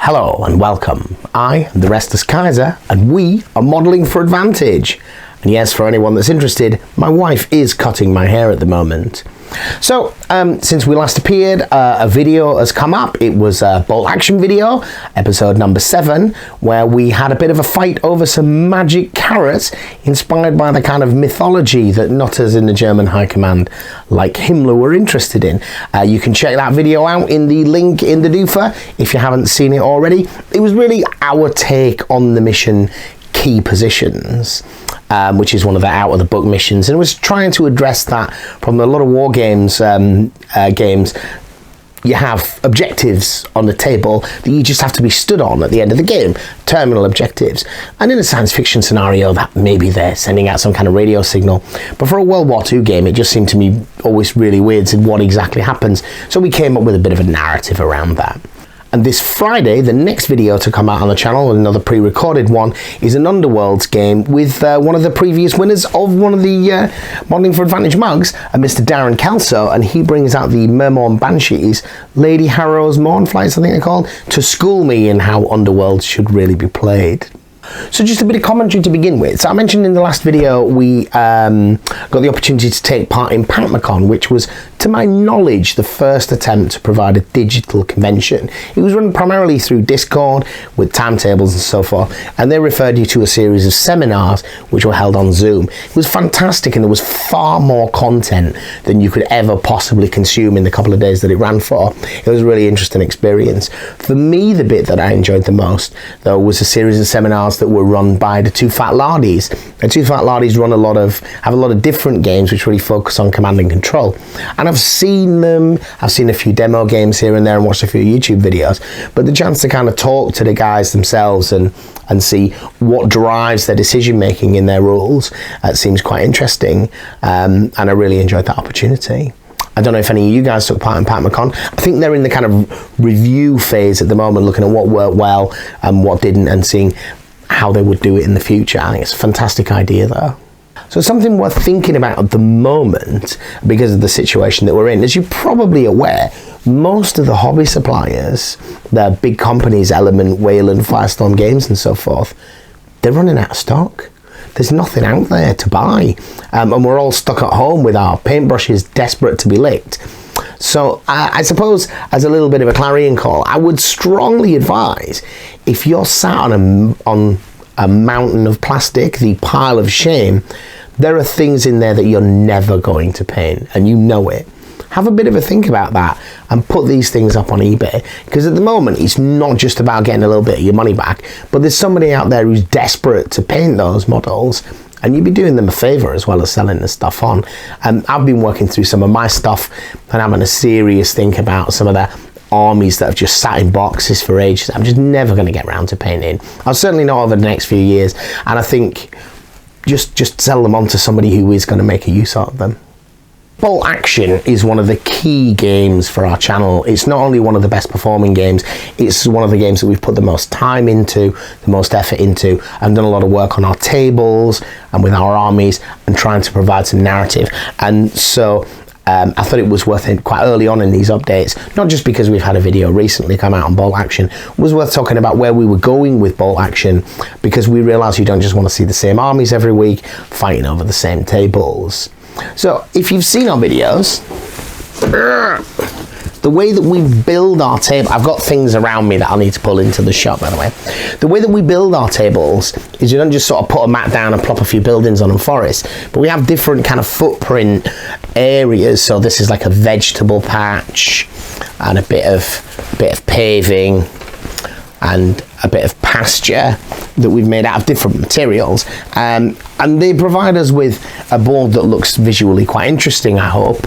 Hello and welcome. I am the Restless Kaiser and we are modelling for advantage. And yes, for anyone that's interested, my wife is cutting my hair at the moment. So, since we last appeared, a video has come up. It was a bolt action video, episode number 7, where we had a bit of a fight over some magic carrots inspired by the kind of mythology that nutters in the German high command like Himmler were interested in. You can check that video out in the link in the doofer if you haven't seen it already. It was really our take on the mission key positions, which is one of the out of the book missions, and it was trying to address that from a lot of war games. You have objectives on the table that you just have to be stood on at the end of the game, terminal objectives. And in a science fiction scenario, that maybe they're sending out some kind of radio signal. But for a World War II game, it just seemed to me always really weird to what exactly happens. So we came up with a bit of a narrative around that. And this Friday, the next video to come out on the channel, another pre-recorded one, is an Underworlds game with one of the previous winners of one of the Modelling for Advantage mugs, Mr. Darren Kelso, and he brings out the Mermorn Banshees, Lady Harrow's Mournflights, I think they're called, to school me in how Underworlds should really be played. So just a bit of commentary to begin with. So I mentioned in the last video we got the opportunity to take part in PatMacon, which was, to my knowledge, the first attempt to provide a digital convention. It was run primarily through Discord with timetables and so forth, and they referred you to a series of seminars which were held on Zoom. It was fantastic, and there was far more content than you could ever possibly consume in the couple of days that it ran for. It was a really interesting experience. For me, the bit that I enjoyed the most, though, was a series of seminars that were run by the Two Fat Lardies. The Two Fat Lardies have a lot of different games which really focus on command and control. And I've seen them, I've seen a few demo games here and there and watched a few YouTube videos, but the chance to kind of talk to the guys themselves and see what drives their decision making in their rules seems quite interesting, and I really enjoyed that opportunity. I don't know if any of you guys took part in PatMacon. I think they're in the kind of review phase at the moment, looking at what worked well and what didn't, and seeing how they would do it in the future. I think it's a fantastic idea though. So something worth thinking about at the moment because of the situation that we're in. As you're probably aware, most of the hobby suppliers, the big companies, Element, Wayland, Firestorm Games and so forth, they're running out of stock. There's nothing out there to buy. And we're all stuck at home with our paintbrushes desperate to be licked. So I suppose, as a little bit of a clarion call, I would strongly advise, if you're sat on a mountain of plastic, the pile of shame, there are things in there that you're never going to paint, and you know it. Have a bit of a think about that and put these things up on eBay, because at the moment it's not just about getting a little bit of your money back, but there's somebody out there who's desperate to paint those models, and you'd be doing them a favour as well as selling the stuff on. I've been working through some of my stuff and having a serious think about some of the armies that have just sat in boxes for ages. I'm just never going to get around to painting. I'll certainly not over the next few years, and I think just sell them on to somebody who is going to make a use out of them. Bolt Action is one of the key games for our channel. It's not only one of the best performing games, it's one of the games that we've put the most time into, the most effort into, and done a lot of work on our tables and with our armies and trying to provide some narrative. And so I thought it was worth it quite early on in these updates, not just because we've had a video recently come out on Bolt Action, it was worth talking about where we were going with Bolt Action, because we realised you don't just want to see the same armies every week fighting over the same tables. So if you've seen our videos, the way that we build our table, I've got things around me that I'll need to pull into the shop, by the way. The way that we build our tables is you don't just sort of put a mat down and plop a few buildings on them forests, but we have different kind of footprint areas. So this is like a vegetable patch and a bit of paving and a bit of pasture that we've made out of different materials, and they provide us with a board that looks visually quite interesting. I hope.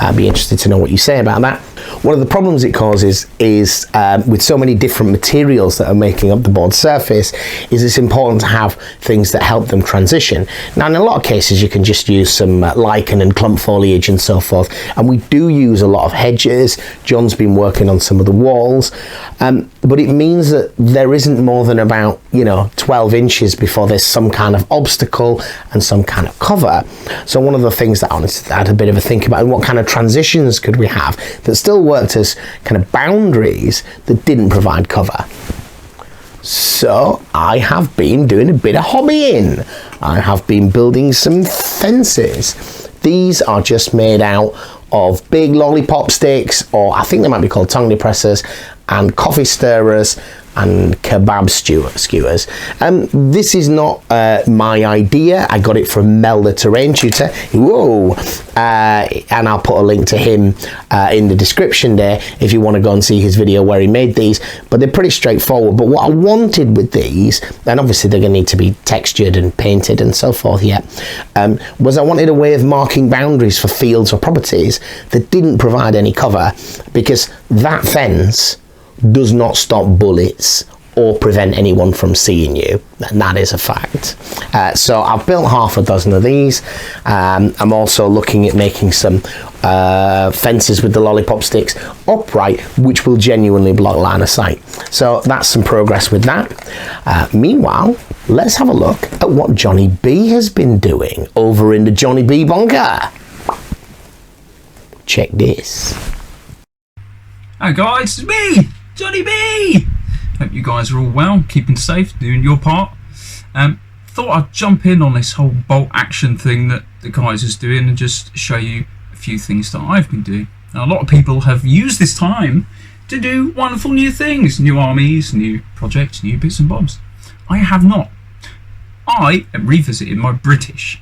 I'd be interested to know what you say about that. One of the problems it causes is with so many different materials that are making up the board surface, is it's important to have things that help them transition. Now in a lot of cases you can just use some lichen and clump foliage and so forth, and we do use a lot of hedges. John's been working on some of the walls, but it means that there isn't more than about 12 inches before there's some kind of obstacle and some kind of cover. So one of the things that I wanted to add a bit of a think about, what kind of transitions could we have that still worked as kind of boundaries that didn't provide cover. So I have been doing a bit of hobbying. I have been building some fences. These are just made out of big lollipop sticks, or I think they might be called tongue depressors, and coffee stirrers and kebab skewers. This is not my idea. I got it from Mel the Terrain Tutor. Whoa! And I'll put a link to him in the description there if you want to go and see his video where he made these. But they're pretty straightforward. But what I wanted with these, and obviously they're going to need to be textured and painted and so forth yet, was I wanted a way of marking boundaries for fields or properties that didn't provide any cover, because that fence does not stop bullets or prevent anyone from seeing you, and that is a fact. So I've built half a dozen of these. I'm also looking at making some fences with the lollipop sticks upright, which will genuinely block line of sight. So that's some progress with that. Meanwhile, let's have a look at what Johnny B has been doing over in the Johnny B bunker. Check this. Hi guys, it's me, Johnny B! Hope you guys are all well, keeping safe, doing your part. Thought I'd jump in on this whole bolt action thing that the guys is doing and just show you a few things that I've been doing. Now, a lot of people have used this time to do wonderful new things, new armies, new projects, new bits and bobs. I have not. I am revisiting my British.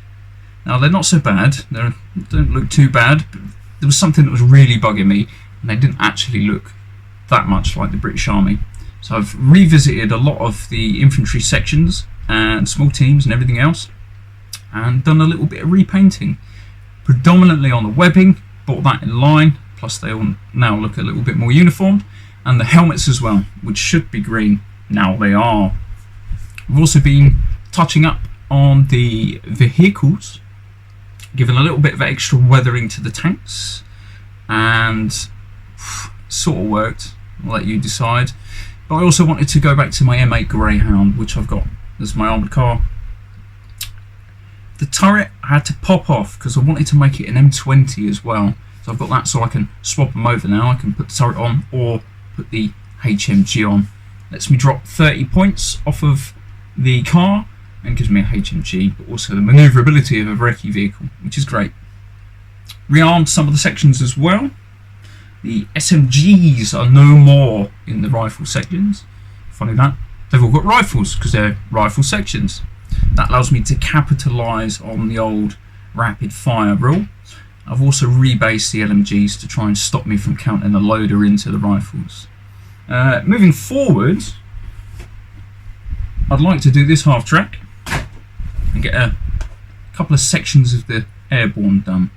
Now, they're not so bad, they don't look too bad, but there was something that was really bugging me, and they didn't actually look that much like the British Army. So I've revisited a lot of the infantry sections and small teams and everything else, and done a little bit of repainting, predominantly on the webbing. Bought that in line, plus they all now look a little bit more uniformed, and the helmets as well, which should be green. Now they are. We've also been touching up on the vehicles, giving a little bit of extra weathering to the tanks, and sort of worked. I'll let you decide. But I also wanted to go back to my M8 Greyhound, which I've got as my armoured car. The turret I had to pop off because I wanted to make it an M20 as well. So I've got that so I can swap them over now. I can put the turret on or put the HMG on. Lets me drop 30 points off of the car and gives me a HMG, but also the manoeuvrability of a recce vehicle, which is great. Rearmed some of the sections as well. The SMGs are no more in the rifle sections. Funny that. They've all got rifles because they're rifle sections. That allows me to capitalise on the old rapid fire rule. I've also rebased the LMGs to try and stop me from counting the loader into the rifles. Moving forward, I'd like to do this half track and get a couple of sections of the airborne done.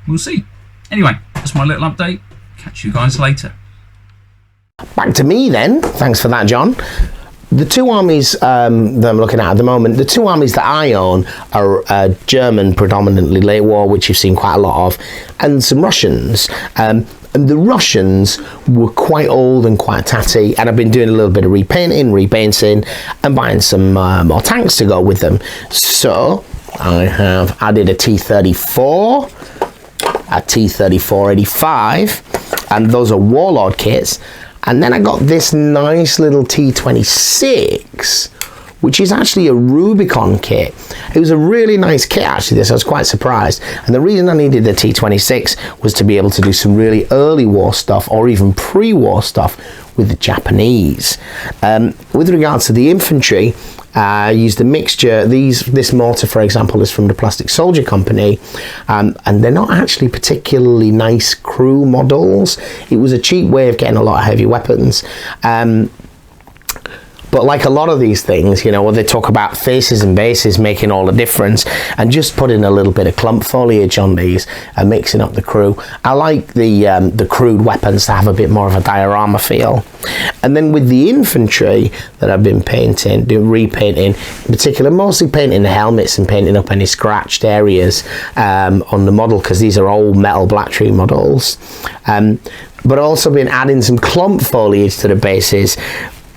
We'll see. Anyway, that's my little update. Catch you guys later. Back to me then. Thanks for that, John. The two armies that I'm looking at the moment, the two armies that I own are German, predominantly late war, which you've seen quite a lot of, and some Russians. And the Russians were quite old and quite tatty, and I've been doing a little bit of repainting, and buying some more tanks to go with them. So I have added a T-34, a T-34-85, and those are Warlord kits. And then I got this nice little T-26, which is actually a Rubicon kit. It was a really nice kit, actually, this. I was quite surprised. And the reason I needed the T-26 was to be able to do some really early war stuff, or even pre-war stuff, with the Japanese. With regards to the infantry, I used a mixture. This mortar, for example, is from the Plastic Soldier Company, and they're not actually particularly nice crew models. It was a cheap way of getting a lot of heavy weapons. But like a lot of these things, you know, when they talk about faces and bases making all the difference, and just putting a little bit of clump foliage on these and mixing up the crew. I like the crude weapons to have a bit more of a diorama feel. And then with the infantry that I've been repainting, in particular, mostly painting the helmets and painting up any scratched areas on the model, because these are old metal black tree models. But I've also been adding some clump foliage to the bases,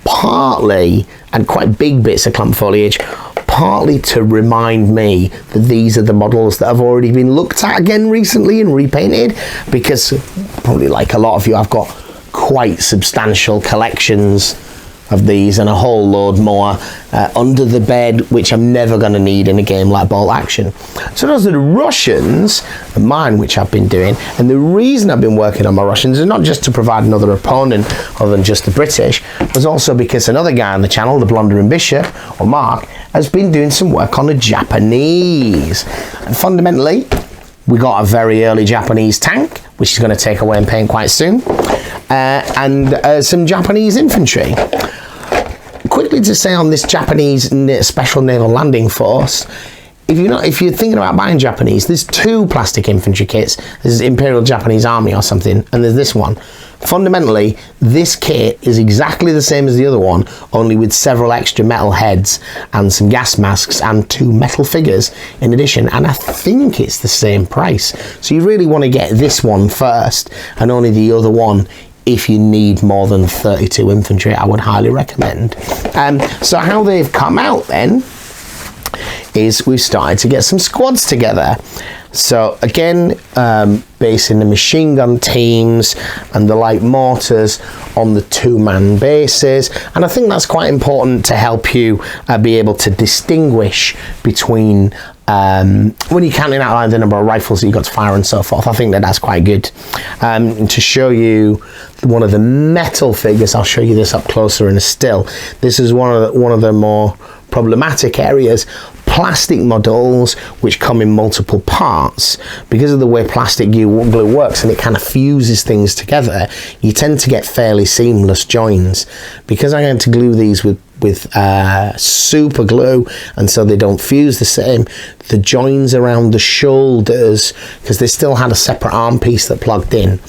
partly, and quite big bits of clump foliage, partly to remind me that these are the models that have already been looked at again recently and repainted, because probably like a lot of you, I've got quite substantial collections of these and a whole load more under the bed, which I'm never going to need in a game like Bolt Action. So those are the Russians, mine, which I've been doing. And the reason I've been working on my Russians is not just to provide another opponent other than just the British, but also because another guy on the channel, the Blundering Bishop, or Mark, has been doing some work on the Japanese. And fundamentally, we got a very early Japanese tank, which is going to take away and paint quite soon, and some Japanese infantry. Quickly to say on this Japanese Special Naval Landing Force, if you're thinking about buying Japanese, there's 2 plastic infantry kits. There's Imperial Japanese Army or something, and there's this one. Fundamentally, this kit is exactly the same as the other one, only with several extra metal heads and some gas masks and 2 metal figures in addition, and I think it's the same price. So you really want to get this one first, and only the other one if you need more than 32 infantry. I would highly recommend. So how they've come out then is we've started to get some squads together. So again, basing the machine gun teams and the light mortars on the 2-man bases, and I think that's quite important to help you be able to distinguish between when you're counting out the number of rifles that you've got to fire and so forth. I think that's quite good. To show you one of the metal figures, I'll show you this up closer in a still. This is one of the more problematic areas. Plastic models which come in multiple parts, because of the way plastic glue works and it kind of fuses things together, you tend to get fairly seamless joins. Because I'm going to glue these with super glue, and so they don't fuse the same, the joins around the shoulders, because they still had a separate arm piece that plugged in,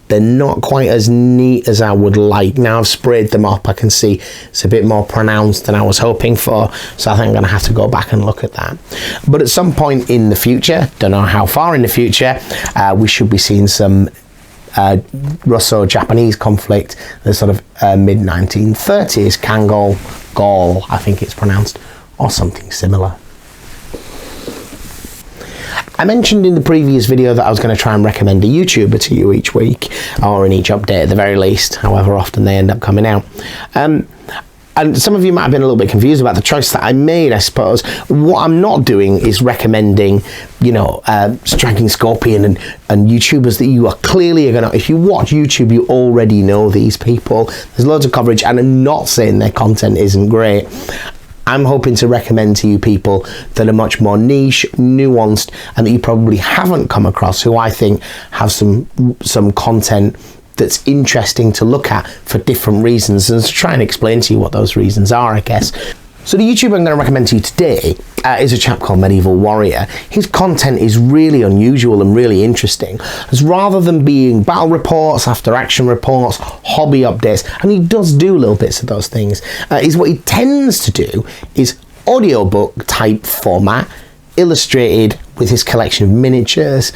they're not quite as neat as I would like. Now I've sprayed them up, I can see it's a bit more pronounced than I was hoping for, so I think I'm going to have to go back and look at that. But at some point in the future, don't know how far in the future, we should be seeing some Russo-Japanese conflict, the sort of mid-1930s, Kangol, Gaul, I think it's pronounced, or something similar. I mentioned in the previous video that I was going to try and recommend a YouTuber to you each week, or in each update at the very least, however often they end up coming out. And some of you might have been a little bit confused about the choice that I made, I suppose. What I'm not doing is recommending, Striking Scorpion and YouTubers that you are clearly going to, if you watch YouTube, you already know these people. There's loads of coverage, and I'm not saying their content isn't great. I'm hoping to recommend to you people that are much more niche, nuanced, and that you probably haven't come across, who I think have some content that's interesting to look at for different reasons, and to try and explain to you what those reasons are, I guess. So the YouTuber I'm going to recommend to you today is a chap called Medieval Warrior. His content is really unusual and really interesting, as rather than being battle reports, after action reports, hobby updates, and he does do little bits of those things, is what he tends to do is audiobook type format, illustrated with his collection of miniatures.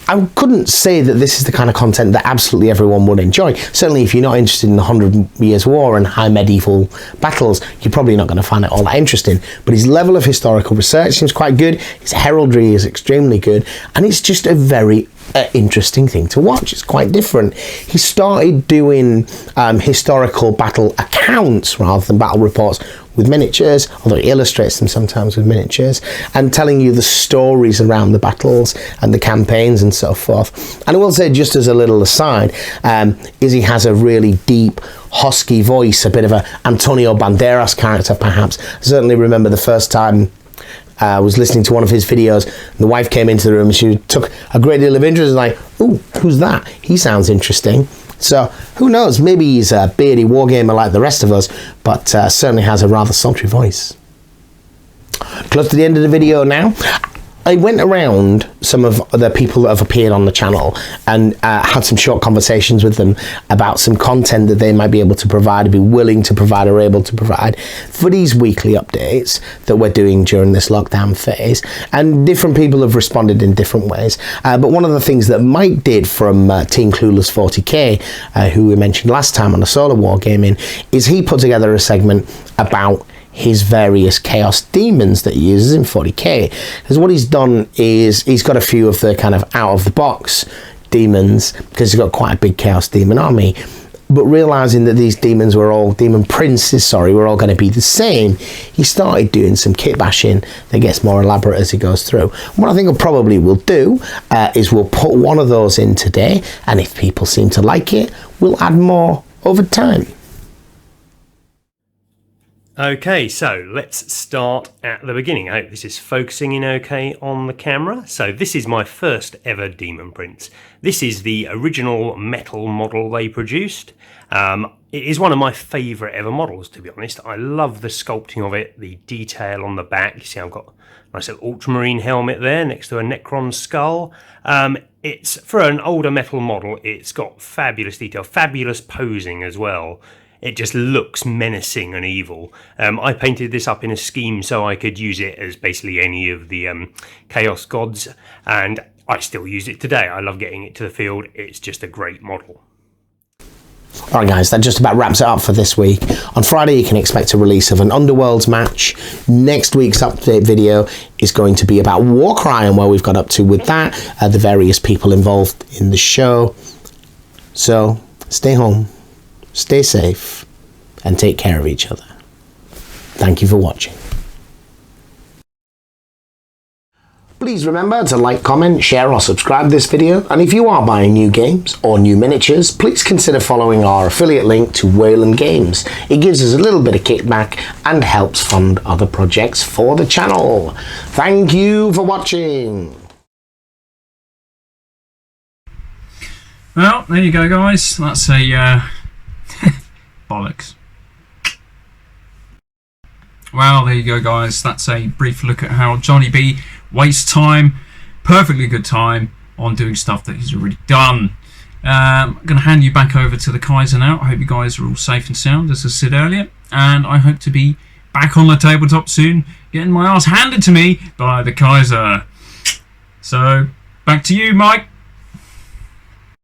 I couldn't say that this is the kind of content that absolutely everyone would enjoy. Certainly if you're not interested in the 100 Years' War and high medieval battles, you're probably not going to find it all that interesting. But his level of historical research seems quite good, his heraldry is extremely good, and it's just a very interesting thing to watch. It's quite different. He started doing historical battle accounts rather than battle reports with miniatures, although he illustrates them sometimes with miniatures, and telling you the stories around the battles and the campaigns and so forth. And I will say, just as a little aside, is he has a really deep, husky voice, a bit of a Antonio Banderas character perhaps. I certainly remember the first time I was listening to one of his videos, and the wife came into the room and she took a great deal of interest, like, ooh, who's that? He sounds interesting. So who knows, maybe he's a beardy wargamer like the rest of us, but certainly has a rather sultry voice. Close to the end of the video now. I went around some of the people that have appeared on the channel and had some short conversations with them about some content that they might be able to provide, be willing to provide, or able to provide for these weekly updates that we're doing during this lockdown phase. And different people have responded in different ways. But one of the things that Mike did from Team Clueless 40k, who we mentioned last time on the Solar Wargaming, is he put together a segment about his various chaos demons that he uses in 40k. Because what he's done is he's got a few of the kind of out of the box demons, because he's got quite a big chaos demon army, but realizing that these demons were all demon princes, were all going to be the same, he started doing some kit bashing that gets more elaborate as he goes through. What I think we'll do is we'll put one of those in today, and if people seem to like it, we'll add more over time. Okay, so let's start at the beginning. I hope this is focusing in okay on the camera. So this is my first ever Demon Prince. This is the original metal model they produced. It is one of my favourite ever models, to be honest. I love the sculpting of it, the detail on the back. You see I've got a nice little ultramarine helmet there next to a Necron skull. It's for an older metal model, it's got fabulous detail, fabulous posing as well. It just looks menacing and evil. I painted this up in a scheme so I could use it as basically any of the Chaos Gods, and I still use it today. I love getting it to the field. It's just a great model. Alright guys, that just about wraps it up for this week. On Friday you can expect a release of an Underworlds match. Next week's update video is going to be about Warcry and where we've got up to with that, the various people involved in the show. So, stay home, stay safe, and take care of each other. Thank you for watching. Please remember to like, comment, share or subscribe this video, and if you are buying new games or new miniatures, please consider following our affiliate link to Wayland Games. It gives us a little bit of kickback and helps fund other projects for the channel. Thank you for watching. Well, there you go guys, that's a bollocks. Well, there you go guys, that's a brief look at how Johnny B wastes time, perfectly good time, on doing stuff that he's already done. I'm going to hand you back over to the Kaiser now. I hope you guys are all safe and sound, as I said earlier, and I hope to be back on the tabletop soon, getting my ass handed to me by the Kaiser. So, back to you, Mike.